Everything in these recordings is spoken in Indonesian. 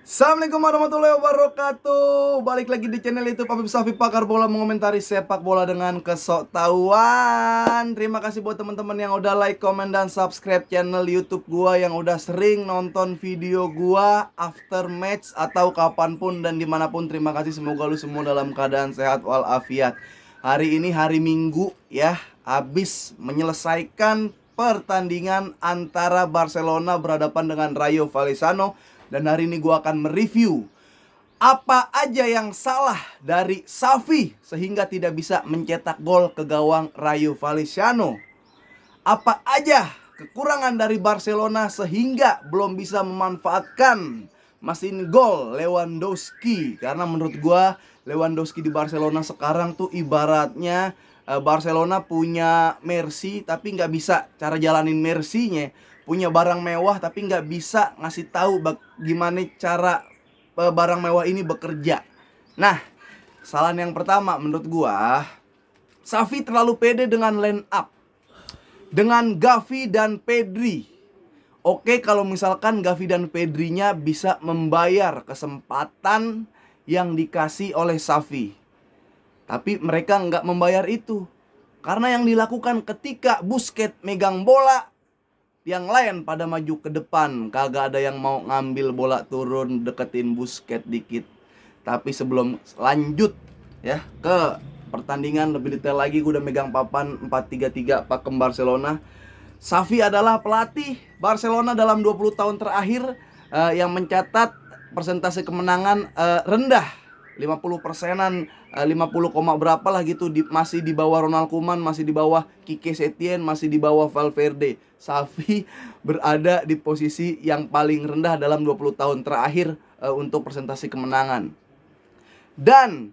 Assalamualaikum warahmatullahi wabarakatuh. Balik lagi di channel YouTube Afif Safi Pakar Bola, mengomentari sepak bola dengan kesoktahuan. Terima kasih buat teman-teman yang udah like, komen, dan subscribe channel YouTube gua, yang udah sering nonton video gua after match atau kapanpun dan dimanapun. Terima kasih, semoga lu semua dalam keadaan sehat walafiat. Hari ini hari Minggu ya, habis menyelesaikan pertandingan antara Barcelona berhadapan dengan Rayo Vallecano. Dan hari ini gue akan mereview apa aja yang salah dari Xavi sehingga tidak bisa mencetak gol ke gawang Rayo Vallecano. Apa aja kekurangan dari Barcelona sehingga belum bisa memanfaatkan mesin gol Lewandowski. Karena menurut gue Lewandowski di Barcelona sekarang tuh ibaratnya Barcelona punya Mercy tapi nggak bisa cara jalanin Mercy-nya. Punya barang mewah tapi nggak bisa ngasih tahu gimana cara barang mewah ini bekerja. Nah, kesalahan yang pertama menurut gua, Xavi terlalu pede dengan line up, dengan Gavi dan Pedri. Oke, kalau misalkan Gavi dan Pedrinya bisa membayar kesempatan yang dikasih oleh Xavi, tapi mereka nggak membayar itu. Karena yang dilakukan ketika Busquets megang bola, yang lain pada maju ke depan, kagak ada yang mau ngambil bola turun deketin Busquets dikit. Tapi sebelum lanjut ya ke pertandingan lebih detail lagi, gue udah megang papan 4-3-3 pakem Barcelona. Xavi adalah pelatih Barcelona dalam 20 tahun terakhir yang mencatat persentase kemenangan rendah, 50%-an, 50, berapa lah gitu, masih di bawah Ronald Koeman, masih di bawah Quique Setién, masih di bawah Valverde. Xavi berada di posisi yang paling rendah dalam 20 tahun terakhir untuk persentase kemenangan. Dan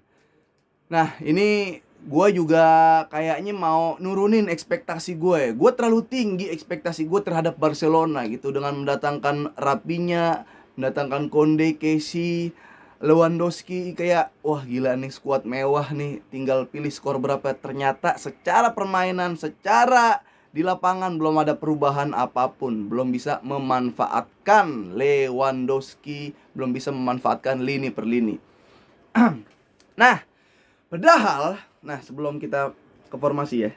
nah, ini gue juga kayaknya mau nurunin ekspektasi gue. Gue terlalu tinggi ekspektasi gue terhadap Barcelona gitu, dengan mendatangkan Rapinya, mendatangkan Konde, Kessi, Lewandowski. Kayak wah gila nih, skuad mewah nih, tinggal pilih skor berapa. Ternyata secara permainan, secara di lapangan belum ada perubahan apapun. Belum bisa memanfaatkan Lewandowski, belum bisa memanfaatkan lini per lini. Nah, padahal, sebelum kita ke formasi ya,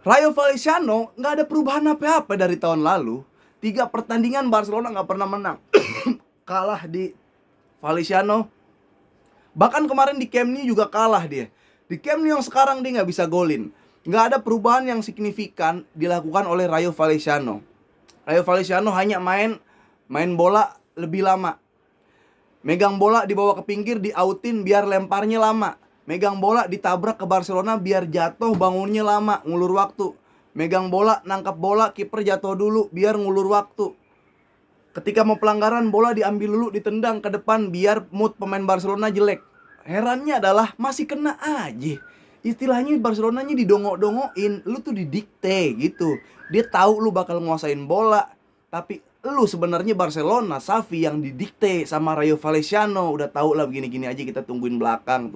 Rayo Vallecano nggak ada perubahan apa-apa dari tahun lalu. 3 pertandingan Barcelona nggak pernah menang. Kalah di Vallecano. Bahkan kemarin di Camp Nou juga kalah dia. Di Camp Nou yang sekarang dia nggak bisa golin. Nggak ada perubahan yang signifikan dilakukan oleh Rayo Vallecano. Rayo Vallecano hanya main bola lebih lama. Megang bola dibawa ke pinggir, diautin biar lemparnya lama. Megang bola ditabrak ke Barcelona biar jatuh bangunnya lama, ngulur waktu. Megang bola, nangkap bola, kiper jatuh dulu biar ngulur waktu. Ketika mau pelanggaran, bola diambil dulu, ditendang ke depan biar mood pemain Barcelona jelek. Herannya adalah masih kena aja. Istilahnya Barcelonanya didongok-dongokin, lu tuh didikte gitu. Dia tahu lu bakal nguasain bola, tapi lu sebenarnya Barcelona, Xavi yang didikte sama Rayo Vallecano. Udah tahu lah begini-gini aja, kita tungguin belakang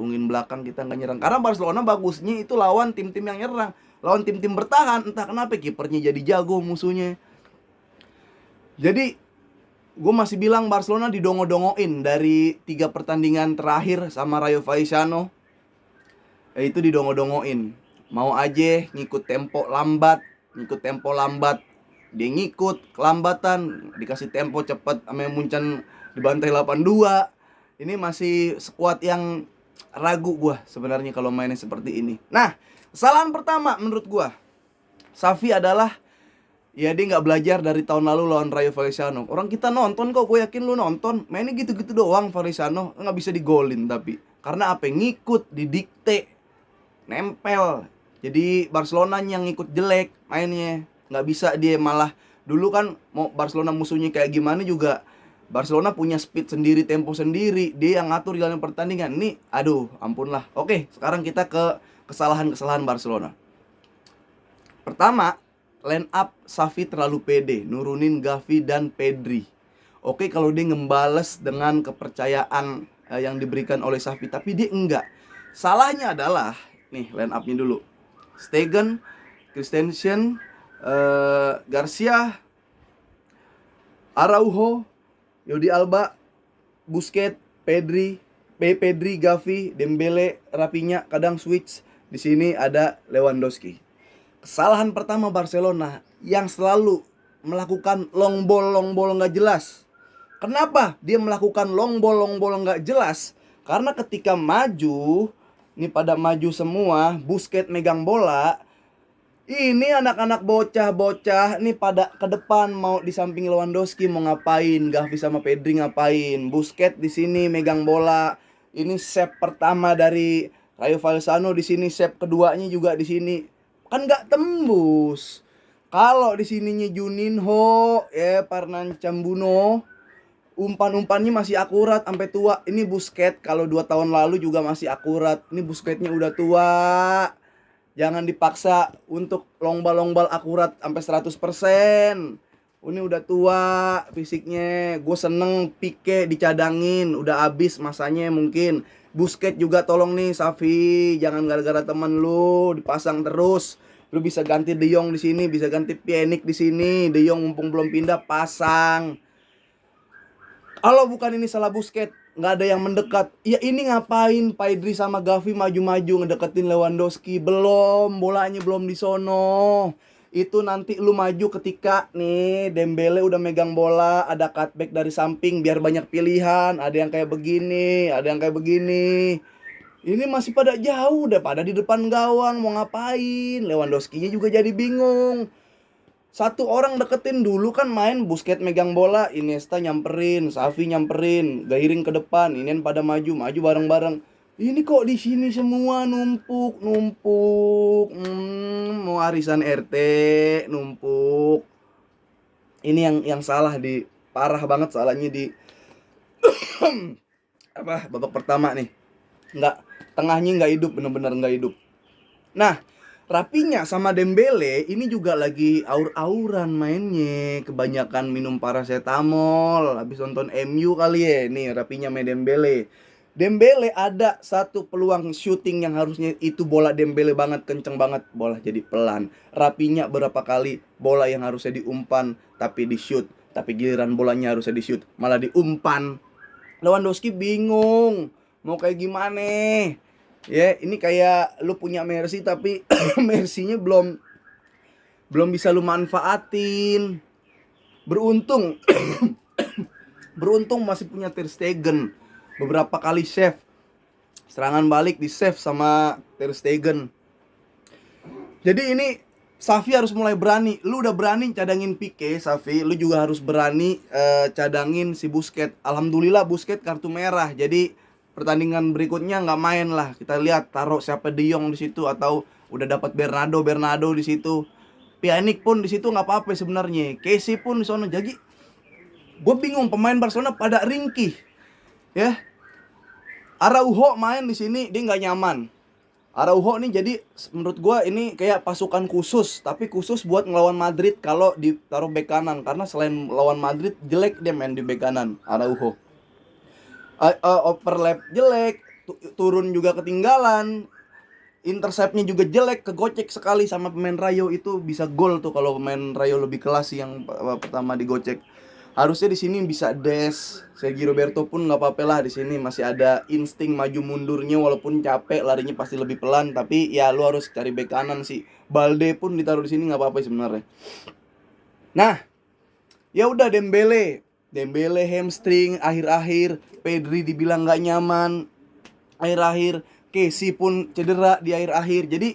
kita nggak nyerang. Karena Barcelona bagusnya itu lawan tim-tim yang nyerang, lawan tim-tim bertahan. Entah kenapa kipernya jadi jago musuhnya. Jadi gue masih bilang Barcelona didongo-dongoin dari 3 pertandingan terakhir sama Rayo Vallecano. Itu didongo-dongoin. Mau aja ngikut tempo lambat, dia ngikut kelambatan, dikasih tempo cepat sama Munchen dibantai 8-2. Ini masih skuad yang ragu gua sebenarnya kalau mainnya seperti ini. Nah, kesalahan pertama menurut gua, Xavi adalah ya dia nggak belajar dari tahun lalu lawan Rayo Vallecano. Orang kita nonton kok, gue yakin lu nonton. Mainnya gitu-gitu doang Vallecano, nggak bisa digolin. Tapi karena apa? Ngikut, didikte, nempel. Jadi Barcelona yang ngikut jelek mainnya, nggak bisa dia. Malah dulu kan mau Barcelona musuhnya kayak gimana juga, Barcelona punya speed sendiri, tempo sendiri, dia yang ngatur jalan pertandingan. Nih, aduh, ampun lah. Oke, sekarang kita ke kesalahan-kesalahan Barcelona. Pertama, line up Xavi terlalu pede, nurunin Gavi dan Pedri. Oke, kalau dia ngembales dengan kepercayaan yang diberikan oleh Xavi, tapi dia enggak. Salahnya adalah, nih line up-nya dulu. Stegen, Christensen, Garcia, Araujo, Jordi Alba, Busquets, Pedri, Gavi, Dembele, Rafinha, kadang switch. Di sini ada Lewandowski. Kesalahan pertama Barcelona yang selalu melakukan long ball nggak jelas. Kenapa dia melakukan long ball nggak jelas? Karena ketika maju, ini pada maju semua, Busquets megang bola. Ini anak-anak bocah-bocah nih pada ke depan mau di samping Lewandowski mau ngapain? Gavi sama Pedri ngapain? Busquets di sini megang bola. Ini save pertama dari Rayo Vallecano, di sini save keduanya juga di sini. Kan nggak tembus. Kalau di sininya Juninho, Fernan Cambuno, umpan-umpannya masih akurat sampai tua. Ini Busquets kalau 2 tahun lalu juga masih akurat. Ini Busquetsnya udah tua. Jangan dipaksa untuk longbal akurat sampai 100%. Ini udah tua fisiknya. Gue seneng Pique dicadangin, udah habis masanya mungkin. Busquets juga tolong nih Xavi, jangan gara-gara temen lu dipasang terus. Lu bisa ganti De Jong di sini, bisa ganti Pjanic di sini. De Jong mumpung belum pindah pasang. Kalau bukan ini salah Busquets, nggak ada yang mendekat. Ya ini ngapain Pedri sama Gavi maju-maju ngedeketin Lewandowski? Belum, bolanya belum di sono. Itu nanti lu maju ketika nih Dembele udah megang bola, ada cutback dari samping biar banyak pilihan. Ada yang kayak begini, ada yang kayak begini. Ini masih pada jauh, udah pada di depan gawang mau ngapain? Lewandowski-nya juga jadi bingung. Satu orang deketin dulu kan main, Busquets megang bola, Iniesta nyamperin, Xavi nyamperin, gairing ke depan, ini pada maju bareng-bareng. Ini kok di sini semua numpuk. Mau arisan RT numpuk. Ini yang salah di parah banget salahnya di babak pertama nih. Tengahnya nggak hidup, bener-bener nggak hidup. Nah, Rafinha sama Dembele ini juga lagi aur-auran mainnya, kebanyakan minum paracetamol habis nonton MU kali ya. Nih Rafinha sama Dembele. Dembele ada satu peluang shooting yang harusnya itu bola Dembele banget, kenceng banget, bola jadi pelan. Rafinha berapa kali bola yang harusnya diumpan tapi di shoot, tapi giliran bolanya harusnya di shoot malah diumpan. Lewandowski bingung mau kayak gimana. Ini kayak lu punya Mercy tapi Mercy-nya belum bisa lu manfaatin. Beruntung masih punya Ter Stegen. Beberapa kali save. Serangan balik di save sama Ter Stegen. Jadi ini Xavi harus mulai berani. Lu udah berani cadangin Pique, Xavi, lu juga harus berani cadangin si Busquets. Alhamdulillah Busquets kartu merah. Jadi pertandingan berikutnya nggak main lah. Kita lihat taruh siapa De Jong di situ atau udah dapat Bernardo di situ. Pjanic pun di situ nggak apa-apa sebenarnya. Casey pun di sana. Jadi gue bingung pemain Barcelona pada ringkih. Ya. Araujo main di sini dia nggak nyaman. Araujo nih jadi menurut gue ini kayak pasukan khusus, tapi khusus buat ngelawan Madrid kalau ditaruh bek kanan, karena selain lawan Madrid jelek dia main di bek kanan Araujo. Overlap jelek, turun juga ketinggalan, interceptnya juga jelek, kegocek sekali sama pemain Rayo. Itu bisa gol tuh kalau pemain Rayo lebih kelas yang pertama digocek. Harusnya di sini bisa dash. Sergio Roberto pun nggak apa-apa lah, di sini masih ada insting maju mundurnya walaupun capek, larinya pasti lebih pelan, tapi ya lu harus cari bek kanan sih. Balde pun ditaruh di sini nggak apa-apa sebenarnya. Nah, ya udah Dembele hamstring akhir-akhir, Pedri dibilang nggak nyaman akhir-akhir, Casey pun cedera di akhir-akhir. Jadi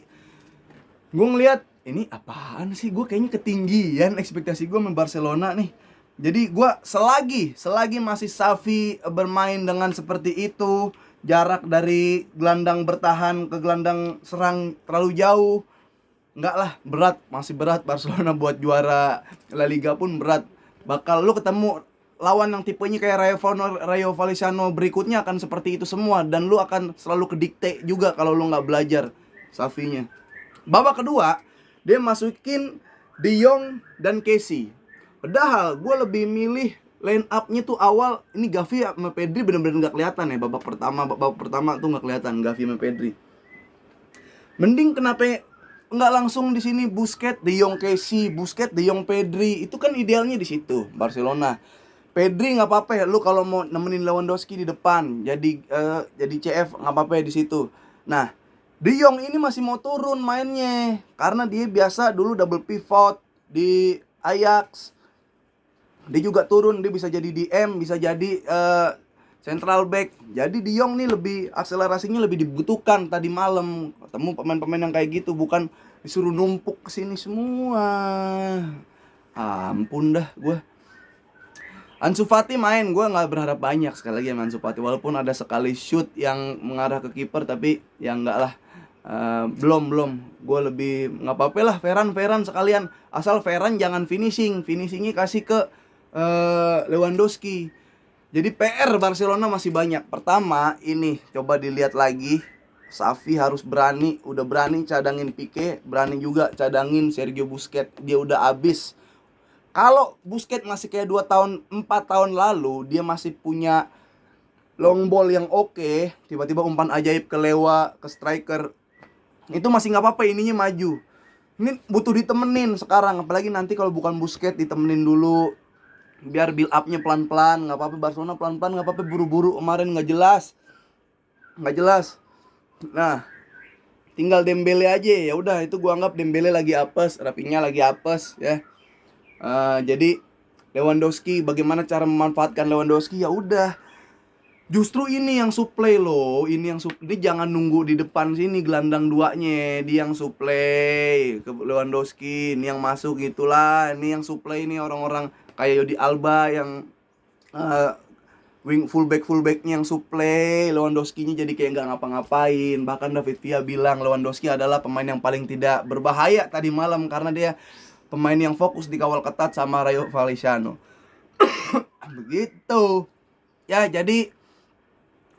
gue ngeliat ini apaan sih, gue kayaknya ketinggian ekspektasi gue sama Barcelona nih. Jadi gue selagi masih Xavi bermain dengan seperti itu, jarak dari gelandang bertahan ke gelandang serang terlalu jauh, enggak lah, masih berat Barcelona buat juara La Liga pun berat. Bakal lu ketemu lawan yang tipenya kayak Rayo Vallecano berikutnya akan seperti itu semua, dan lu akan selalu kedikte juga kalau lu nggak belajar Xavi-nya. Babak kedua dia masukin De Jong dan Casey. Padahal gue lebih milih line up-nya tuh awal ini Gavi sama Pedri bener-bener nggak kelihatan ya. Babak pertama tuh nggak kelihatan Gavi sama Pedri. Mending kenapa nggak langsung di sini Busquets, De Jong, Casey, Busquets, De Jong, Pedri. Itu kan idealnya di situ Barcelona. Pedri nggak apa-apa ya, lu kalau mau nemenin Lewandowski di depan, jadi CF nggak apa-apa ya di situ. Nah, De Jong ini masih mau turun mainnya karena dia biasa dulu double pivot di Ajax. Dia juga turun, dia bisa jadi DM, bisa jadi central back. Jadi De Jong nih lebih akselerasinya lebih dibutuhkan tadi malam. Ketemu pemain-pemain yang kayak gitu, bukan disuruh numpuk ke sini semua. Ampun dah gue. Ansu Fati main, gue nggak berharap banyak sekali lagi sama Ansu Fati, walaupun ada sekali shoot yang mengarah ke kiper, tapi ya enggak lah. Belum gue lebih nggak apa-apa lah, Ferran sekalian, asal Ferran jangan finishingnya kasih ke Lewandowski. Jadi PR Barcelona masih banyak. Pertama ini coba dilihat lagi, Xavi harus berani, udah berani cadangin Pique, berani juga cadangin Sergio Busquets, dia udah abis. Kalau Busquets masih kayak 2 tahun, 4 tahun lalu, dia masih punya long ball yang oke, tiba-tiba umpan ajaib ke Lewa, ke striker, itu masih nggak apa-apa, ininya maju. Ini butuh ditemenin sekarang, apalagi nanti kalau bukan Busquets, ditemenin dulu, biar build up-nya pelan-pelan. Nggak apa-apa Barcelona pelan-pelan, nggak apa-apa buru-buru, kemarin nggak jelas. Nah, tinggal Dembele aja, ya udah itu gua anggap Dembele lagi apes, Rafinha lagi apes ya. Jadi Lewandowski, bagaimana cara memanfaatkan Lewandowski, ya udah. Justru ini yang suplai loh, dia jangan nunggu di depan sini gelandang duanya, dia yang suplai ke Lewandowski, ini yang masuk gitulah, ini yang suplai ini orang-orang kayak Jordi Alba yang wing fullbacknya yang suplai, Lewandowski-nya jadi kayak nggak ngapa-ngapain. Bahkan David Villa bilang Lewandowski adalah pemain yang paling tidak berbahaya tadi malam karena dia pemain yang fokus dikawal ketat sama Rayo Vallecano. Begitu. Ya, jadi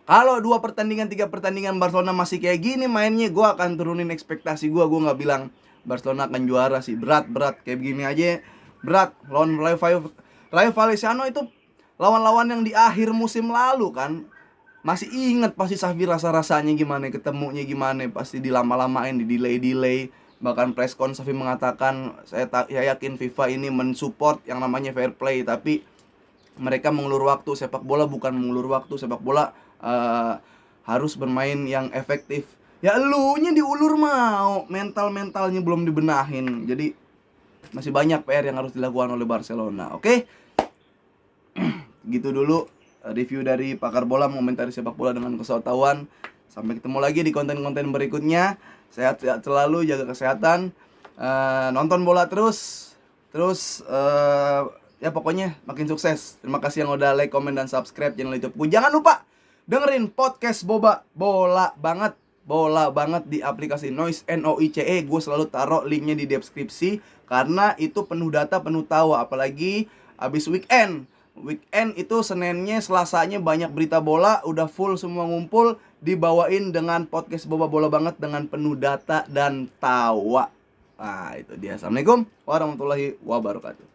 kalau 2 pertandingan, 3 pertandingan Barcelona masih kayak gini mainnya, gue akan turunin ekspektasi gue. Gue nggak bilang Barcelona akan juara sih. Berat kayak begini aja. Berat. Lawan Rayo Vallecano itu lawan-lawan yang di akhir musim lalu kan. Masih inget pasti Xavi rasa-rasanya gimana, ketemunya gimana, pasti dilama-lamain, di delay. Bahkan press con Xavi mengatakan, saya yakin FIFA ini mensupport yang namanya fair play, tapi mereka mengulur waktu. Sepak bola bukan mengulur waktu, sepak bola harus bermain yang efektif. Ya elunya diulur mau, mentalnya belum dibenahin. Jadi masih banyak PR yang harus dilakukan oleh Barcelona. Oke? Gitu dulu review dari Pakar Bola mengomentari sepak bola dengan kesotauan. Sampai ketemu lagi di konten-konten berikutnya. Sehat-sehat selalu, jaga kesehatan, nonton bola terus ya pokoknya makin sukses. Terima kasih yang udah like, komen, dan subscribe channel YouTube-ku. Jangan lupa dengerin podcast bola banget di aplikasi Noise, NOICE. Gue selalu taruh linknya di deskripsi karena itu penuh data, penuh tawa. Apalagi abis weekend itu Seninnya, Selasanya banyak berita bola, udah full semua ngumpul, dibawain dengan podcast bola banget dengan penuh data dan tawa. Nah itu dia. Assalamualaikum warahmatullahi wabarakatuh.